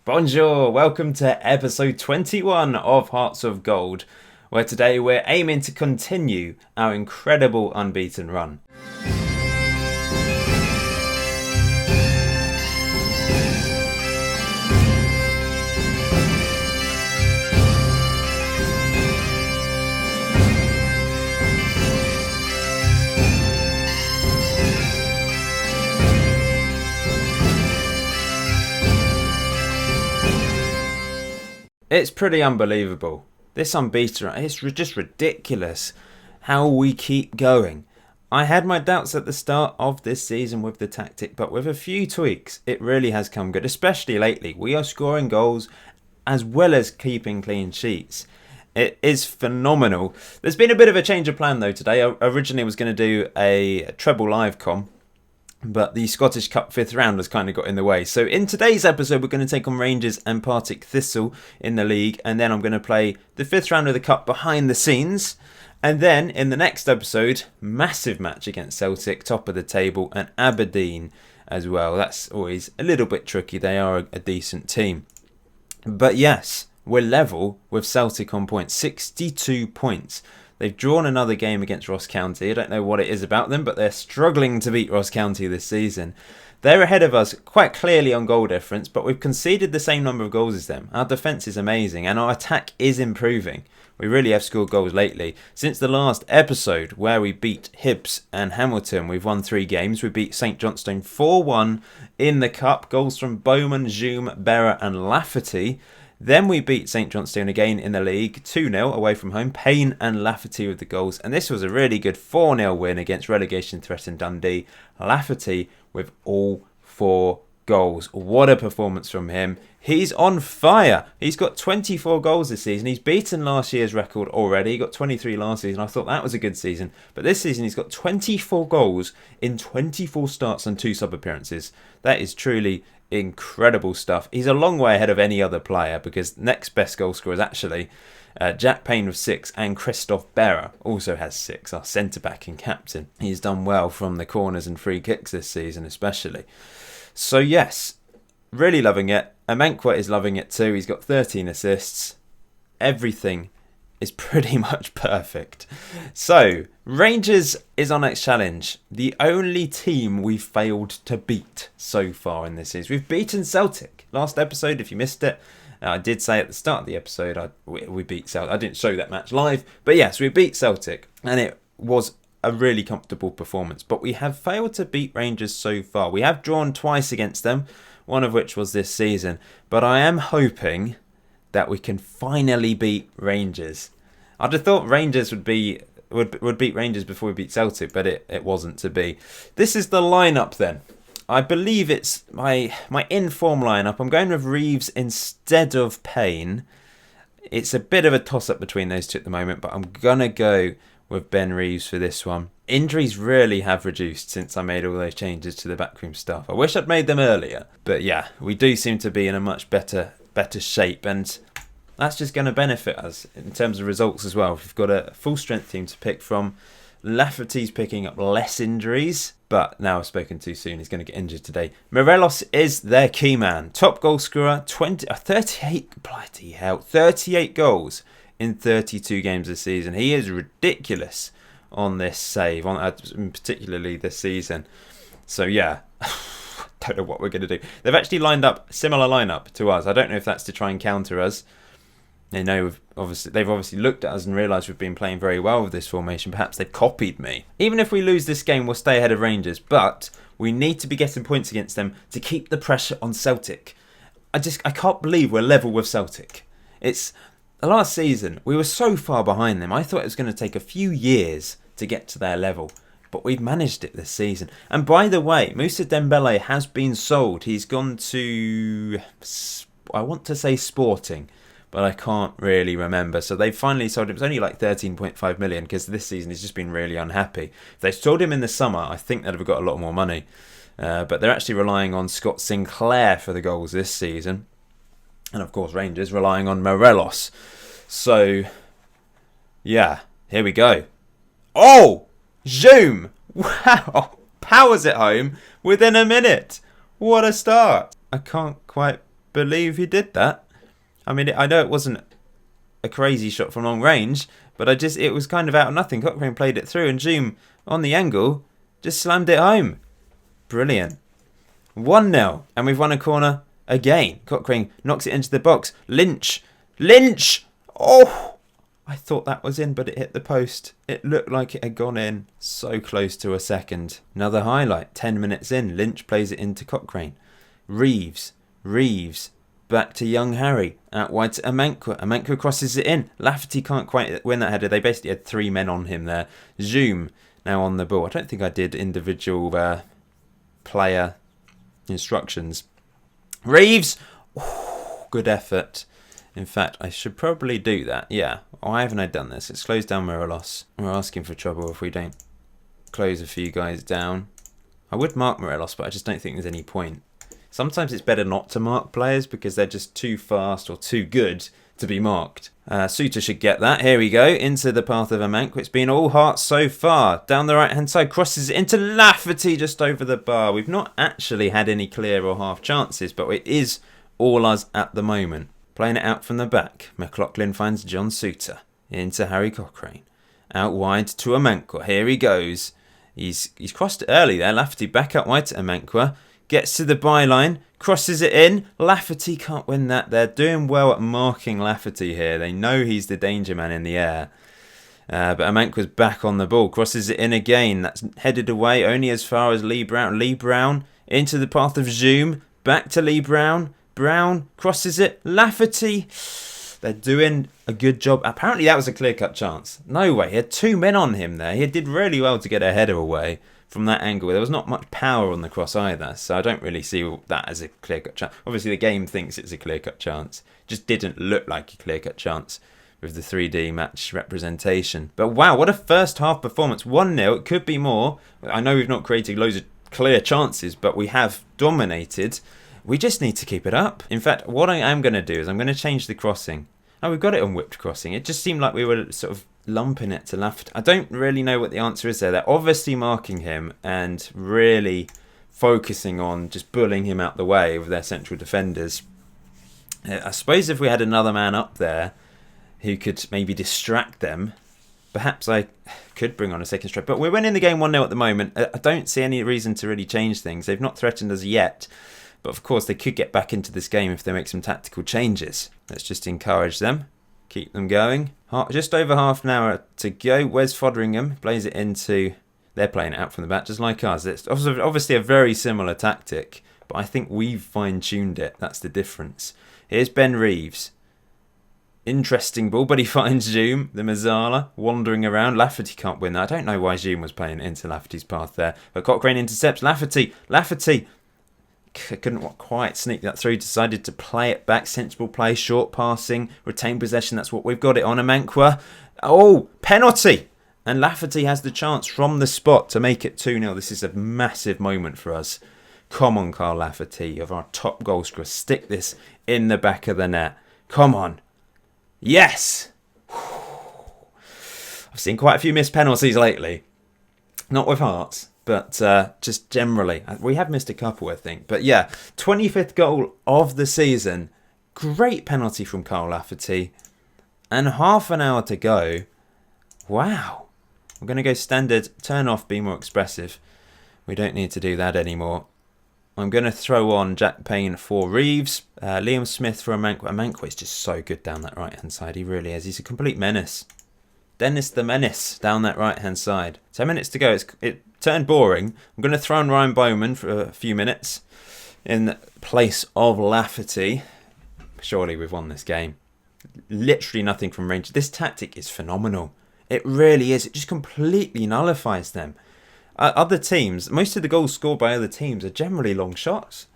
Bonjour, welcome to episode 21 of Hearts of Gold, where today we're aiming to continue our incredible unbeaten run. It's pretty unbelievable. This unbeaten run, it's just ridiculous how we keep going. I had my doubts at the start of this season with the tactic, but with a few tweaks, it really has come good, especially lately. We are scoring goals as well as keeping clean sheets. It is phenomenal. There's been a bit of a change of plan though today. I originally was going to do a treble live com, but the Scottish Cup 5th round has kind of got in the way. So in today's episode, we're going to take on Rangers and Partick Thistle in the league. And then I'm going to play the 5th round of the Cup behind the scenes. And then in the next episode, massive match against Celtic, top of the table, and Aberdeen as well. That's always a little bit tricky. They are a decent team. But yes, we're level with Celtic on points, 62 points. They've drawn another game against Ross County. I don't know what it is about them, but they're struggling to beat Ross County this season. They're ahead of us quite clearly on goal difference, but we've conceded the same number of goals as them. Our defence is amazing, and our attack is improving. We really have scored goals lately. Since the last episode where we beat Hibs and Hamilton, we've won 3 games. We beat St Johnstone 4-1 in the Cup. Goals from Bowman, Zoom, Berra and Lafferty. Then we beat St Johnstone again in the league, 2-0 away from home. Payne and Lafferty with the goals. And this was a really good 4-0 win against relegation-threatened Dundee. Lafferty with all 4 goals. What a performance from him. He's on fire. He's got 24 goals this season. He's beaten last year's record already. He got 23 last season. I thought that was a good season. But this season he's got 24 goals in 24 starts and 2 sub-appearances. That is truly incredible stuff. He's a long way ahead of any other player because next best goal scorer is actually Jack Payne with 6 and Christoph Berra also has 6, our centre-back and captain. He's done well from the corners and free kicks this season especially. So yes, really loving it. Amenkwa is loving it too. He's got 13 assists. Everything is pretty much perfect. So, Rangers is our next challenge. The only team we've failed to beat so far in this series. We've beaten Celtic. Last episode, if you missed it, I did say at the start of the episode we beat Celtic. I didn't show that match live, but yes, we beat Celtic. And it was a really comfortable performance. But we have failed to beat Rangers so far. We have drawn twice against them, one of which was this season. But I am hoping that we can finally beat Rangers. I'd have thought Rangers would beat Rangers before we beat Celtic, but it wasn't to be. This is the lineup then. I believe it's my in-form lineup. I'm going with Reeves instead of Payne. It's a bit of a toss-up between those two at the moment, but I'm going to go with Ben Reeves for this one. Injuries really have reduced since I made all those changes to the backroom stuff. I wish I'd made them earlier. But yeah, we do seem to be in a much better shape, and that's just going to benefit us in terms of results as well. We've got a full strength team to pick from. Lafferty's picking up less injuries, but now I've spoken too soon. He's going to get injured today. Morelos is their key man. Top goal scorer, 38, bloody hell, 38 goals in 32 games this season. He is ridiculous on this save, particularly this season. So yeah, don't know what we're going to do. They've actually lined up a similar lineup to us. I don't know if that's to try and counter us. They've obviously looked at us and realised we've been playing very well with this formation. Perhaps they've copied me. Even if we lose this game, we'll stay ahead of Rangers. But we need to be getting points against them to keep the pressure on Celtic. I can't believe we're level with Celtic. It's last season we were so far behind them. I thought it was going to take a few years to get to their level, but we've managed it this season. And by the way, Moussa Dembele has been sold. He's gone to, I want to say Sporting, but I can't really remember. So they finally sold him. It was only like 13.5 million because this season he's just been really unhappy. If they sold him in the summer, I think they'd have got a lot more money. But they're actually relying on Scott Sinclair for the goals this season. And of course Rangers relying on Morelos. So yeah, here we go. Oh! Zoom! Wow! Powers it home within a minute. What a start. I can't quite believe he did that. I mean, I know it wasn't a crazy shot from long range, but it was kind of out of nothing. Cochrane played it through and Zoom on the angle just slammed it home. Brilliant. 1-0, and we've won a corner again. Cochrane knocks it into the box. Lynch! Oh! I thought that was in, but it hit the post. It looked like it had gone in. So close to a second. Another highlight. 10 minutes in. Lynch plays it into Cochrane. Reeves. Back to young Harry. Out wide to Amankwa. Amankwa crosses it in. Lafferty can't quite win that header. They basically had 3 men on him there. Zoom now on the ball. I don't think I did individual player instructions. Reeves. Oh, good effort. In fact, I should probably do that. Yeah. Why haven't I done this? It's closed down Morelos. We're asking for trouble if we don't close a few guys down. I would mark Morelos, but I just don't think there's any point. Sometimes it's better not to mark players because they're just too fast or too good to be marked. Suter should get that. Here we go. Into the path of Amankwa. It's been all hearts so far. Down the right-hand side. Crosses it into Lafferty just over the bar. We've not actually had any clear or half chances, but it is all us at the moment. Playing it out from the back. McLaughlin finds John Suter. Into Harry Cochrane. Out wide to Amankwa. Here he goes. He's crossed it early there. Lafferty back out wide to Amankwa. Gets to the byline. Crosses it in. Lafferty can't win that. They're doing well at marking Lafferty here. They know he's the danger man in the air. But Amankwa's back on the ball. Crosses it in again. That's headed away only as far as Lee Brown. Lee Brown into the path of Zoom. Back to Lee Brown. Brown crosses it. Lafferty. They're doing a good job. Apparently that was a clear-cut chance. No way. He had 2 men on him there. He did really well to get a header away from that angle. There was not much power on the cross either, so I don't really see that as a clear-cut chance. Obviously the game thinks it's a clear-cut chance. Just didn't look like a clear-cut chance with the 3D match representation. But wow, what a first half performance. 1-0. It could be more. I know we've not created loads of clear chances, but we have dominated. We just need to keep it up. In fact, what I am going to do is I'm going to change the crossing. Oh, we've got it on whipped crossing. It just seemed like we were sort of lumping it to Lafferty. I don't really know what the answer is there. They're obviously marking him and really focusing on just bullying him out the way with their central defenders. I suppose if we had another man up there who could maybe distract them, perhaps I could bring on a second strike. But we're winning the game 1-0 at the moment. I don't see any reason to really change things. They've not threatened us yet. But of course, they could get back into this game if they make some tactical changes. Let's just encourage them. Keep them going. Just over half an hour to go. Wes Foderingham plays it into... They're playing it out from the back, just like us. It's obviously a very similar tactic, but I think we've fine-tuned it. That's the difference. Here's Ben Reeves. Interesting ball, but he finds Zoom, the Mazzala, wandering around. Lafferty can't win that. I don't know why Zoom was playing it into Lafferty's path there. But Cochrane intercepts Lafferty. Lafferty couldn't quite sneak that through. Decided to play it back. Sensible play, short passing, retain possession. That's what we've got it on. Amankwa. Oh, penalty! And Lafferty has the chance from the spot to make it 2-0. This is a massive moment for us. Come on, Carl Lafferty, of our top goal scorer. Stick this in the back of the net. Come on. Yes! I've seen quite a few missed penalties lately. Not with Hearts, but just generally. We have missed a couple, I think. But yeah, 25th goal of the season. Great penalty from Carl Lafferty. And half an hour to go. Wow. I'm going to go standard, turn off, be more expressive. We don't need to do that anymore. I'm going to throw on Jack Payne for Reeves. Liam Smith for Amankwa. Amankwa is just so good down that right-hand side. He really is. He's a complete menace. Dennis the Menace down that right-hand side. 10 minutes to go. It turned boring. I'm going to throw on Ryan Bowman for a few minutes in place of Lafferty. Surely we've won this game. Literally nothing from range. This tactic is phenomenal. It really is. It just completely nullifies them. Other teams, most of the goals scored by other teams are generally long shots.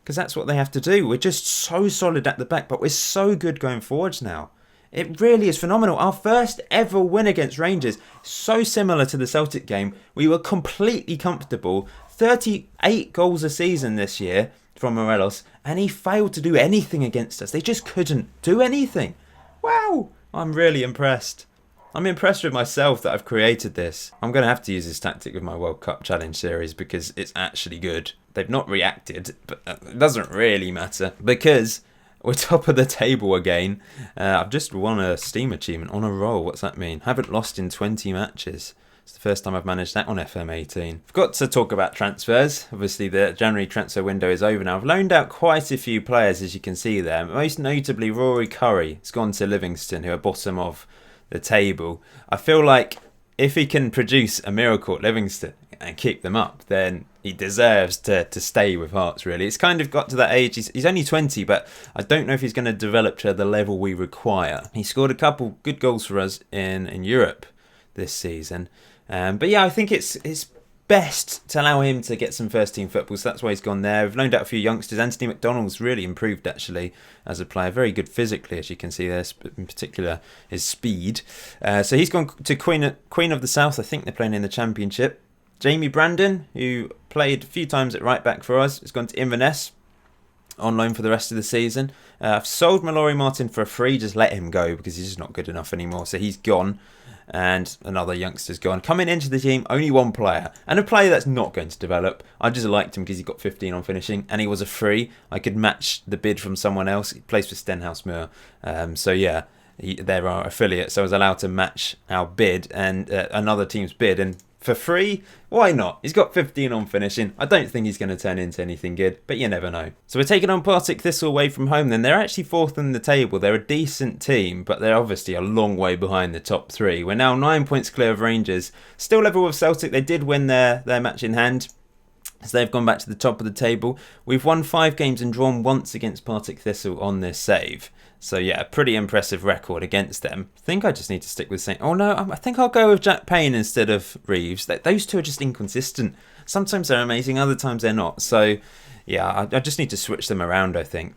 Because that's what they have to do. We're just so solid at the back, but we're so good going forwards now. It really is phenomenal. Our first ever win against Rangers, so similar to the Celtic game. We were completely comfortable. 38 goals a season this year from Morelos, and he failed to do anything against us. They just couldn't do anything. Wow, I'm really impressed. I'm impressed with myself that I've created this. I'm going to have to use this tactic with my World Cup Challenge series because it's actually good. They've not reacted, but it doesn't really matter because we're top of the table again. I've just won a Steam achievement on a roll. What's that mean? Haven't lost in 20 matches. It's the first time I've managed that on FM18. I've got to talk about transfers. Obviously, the January transfer window is over now. I've loaned out quite a few players, as you can see there. Most notably, Rory Curry has gone to Livingston, who are bottom of the table. I feel like if he can produce a miracle at Livingston and keep them up, then he deserves to stay with Hearts, really. It's kind of got to that age. He's only 20, but I don't know if he's going to develop to the level we require. He scored a couple good goals for us in Europe this season. But yeah, I think it's best to allow him to get some first team football, so that's why he's gone there. We've loaned out a few youngsters. Anthony McDonald's really improved actually as a player, very good physically, as you can see there, in particular his speed. So he's gone to Queen of the South. I think they're playing in the Championship. Jamie Brandon, who played a few times at right back for us, has gone to Inverness on loan for the rest of the season. I've sold Mallory Martin for a free, just let him go because he's just not good enough anymore, so he's gone. And another youngster's gone. Coming into the team, only one player. And a player that's not going to develop. I just liked him because he got 15 on finishing. And he was a free. I could match the bid from someone else. He plays for Stenhousemuir. So yeah, they're our affiliate. So I was allowed to match our bid and another team's bid. And for free, why not? He's got 15 on finishing. I don't think he's going to turn into anything good, but you never know. So we're taking on Partick Thistle away from home then. They're actually fourth in the table. They're a decent team, but they're obviously a long way behind the top three. We're now 9 points clear of Rangers. Still level with Celtic. They did win their match in hand, so they've gone back to the top of the table. We've won 5 games and drawn once against Partick Thistle on this save. So yeah, a pretty impressive record against them. I think I just need to stick with St. Oh no, I think I'll go with Jack Payne instead of Reeves. Those two are just inconsistent. Sometimes they're amazing, other times they're not. So yeah, I just need to switch them around, I think,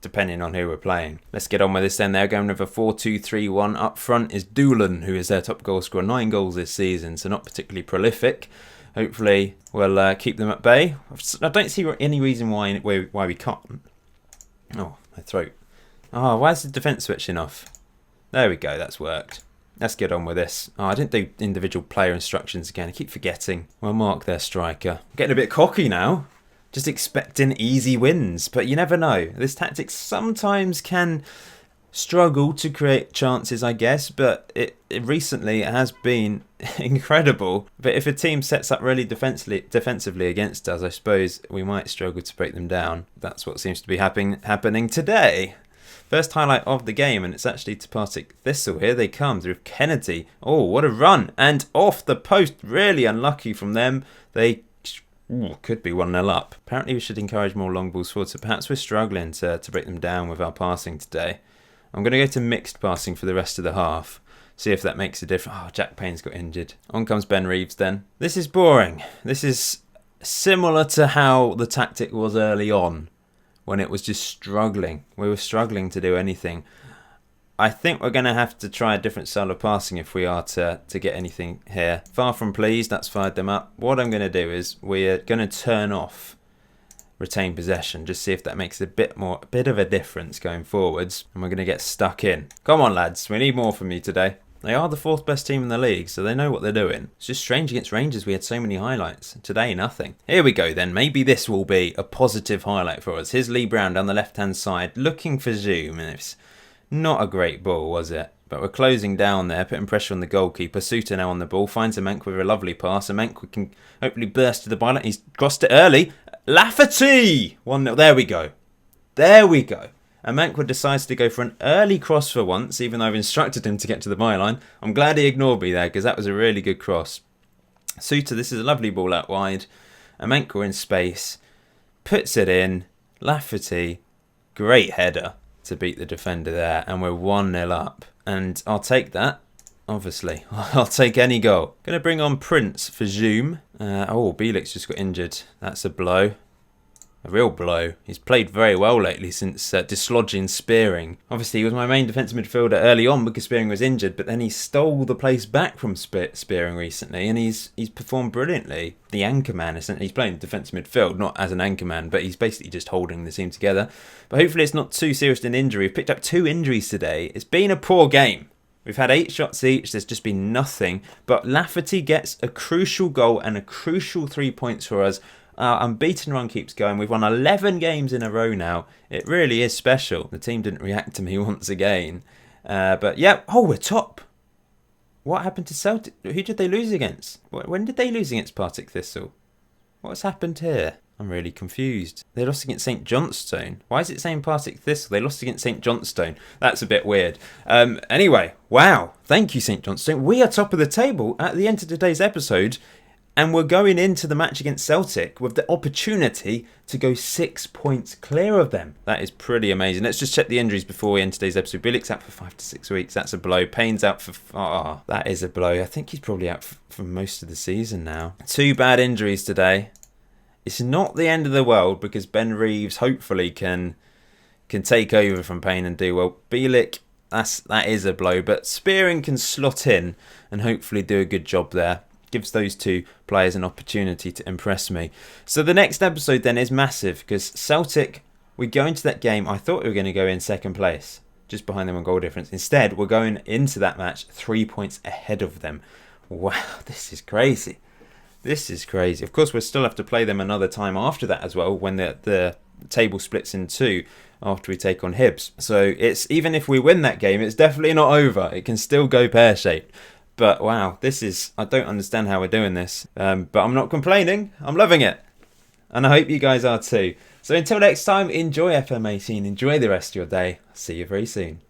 depending on who we're playing. Let's get on with this then. They're going with a 4-2-3-1. Up front is Doolan, who is their top goal scorer. 9 goals this season, so not particularly prolific. Hopefully we'll keep them at bay. I don't see any reason why we can't. Oh, my throat. Oh, why is the defence switching off? There we go, that's worked. Let's get on with this. Oh, I didn't do individual player instructions again. I keep forgetting. We'll mark their striker. I'm getting a bit cocky now. Just expecting easy wins. But you never know. This tactic sometimes can struggle to create chances, I guess. But it recently has been incredible. But if a team sets up really defensively against us, I suppose we might struggle to break them down. That's what seems to be happening today. First highlight of the game, and it's actually to Partick Thistle. Here they come through Kennedy. Oh, what a run. And off the post. Really unlucky from them. They could be 1-0 up. Apparently we should encourage more long balls forward, so perhaps we're struggling to break them down with our passing today. I'm going to go to mixed passing for the rest of the half. See if that makes a difference. Oh, Jack Payne's got injured. On comes Ben Reeves then. This is boring. This is similar to how the tactic was early on, when it was just struggling. We were struggling to do anything. I think we're going to have to try a different style of passing if we are to get anything here. Far from pleased, that's fired them up. What I'm going to do is we're going to turn off retain possession, just see if that makes a bit of a difference going forwards, and we're going to get stuck in. Come on lads, we need more from you today. They are the 4th best team in the league, so they know what they're doing. It's just strange against Rangers we had so many highlights. Today, nothing. Here we go then. Maybe this will be a positive highlight for us. Here's Lee Brown down the left-hand side, looking for Zoom. And it's not a great ball, was it? But we're closing down there, putting pressure on the goalkeeper. Suter now on the ball, finds Amenk with a lovely pass. Amenk can hopefully burst to the byline. He's crossed it early. Lafferty! 1-0. There we go. There we go. And Mankwood decides to go for an early cross for once, even though I've instructed him to get to the byline. I'm glad he ignored me there, because that was a really good cross. Suter, this is a lovely ball out wide. Amenkwa in space, puts it in. Lafferty, great header to beat the defender there, and we're 1-0 up. And I'll take that, obviously. I'll take any goal. Going to bring on Prince for Zoom. Bielik's just got injured. That's a blow. A real blow. He's played very well lately since dislodging Spearing. Obviously, he was my main defensive midfielder early on because Spearing was injured, but then he stole the place back from Spearing recently, and he's performed brilliantly. The anchorman, essentially. He's playing defensive midfield, not as an anchorman, but he's basically just holding the team together. But hopefully it's not too serious an injury. We've picked up 2 injuries today. It's been a poor game. We've had 8 shots each. There's just been nothing. But Lafferty gets a crucial goal and a crucial 3 points for us. Our unbeaten run keeps going. We've won 11 games in a row now. It really is special. The team didn't react to me once again. But yeah, we're top. What happened to Celtic? Who did they lose against? When did they lose against Partick Thistle? What's happened here? I'm really confused. They lost against St Johnstone. Why is it saying Partick Thistle? They lost against St Johnstone. That's a bit weird. Anyway, wow. Thank you, St Johnstone. We are top of the table at the end of today's episode. And we're going into the match against Celtic with the opportunity to go 6 points clear of them. That is pretty amazing. Let's just check the injuries before we end today's episode. Bielik's out for 5 to 6 weeks. That's a blow. Payne's out for... that is a blow. I think he's probably out for most of the season now. 2 bad injuries today. It's not the end of the world because Ben Reeves hopefully can take over from Payne and do well. Bielik, that is a blow. But Spearing can slot in and hopefully do a good job there. Gives those 2 players an opportunity to impress me. So the next episode then is massive because Celtic, we go into that game, I thought we were going to go in second place, just behind them on goal difference. Instead, we're going into that match 3 points ahead of them. Wow, this is crazy. This is crazy. Of course, we'll still have to play them another time after that as well when the table splits in 2 after we take on Hibs. So it's even if we win that game, it's definitely not over. It can still go pear-shaped. But wow, I don't understand how we're doing this. But I'm not complaining. I'm loving it. And I hope you guys are too. So until next time, enjoy FM18. Enjoy the rest of your day. See you very soon.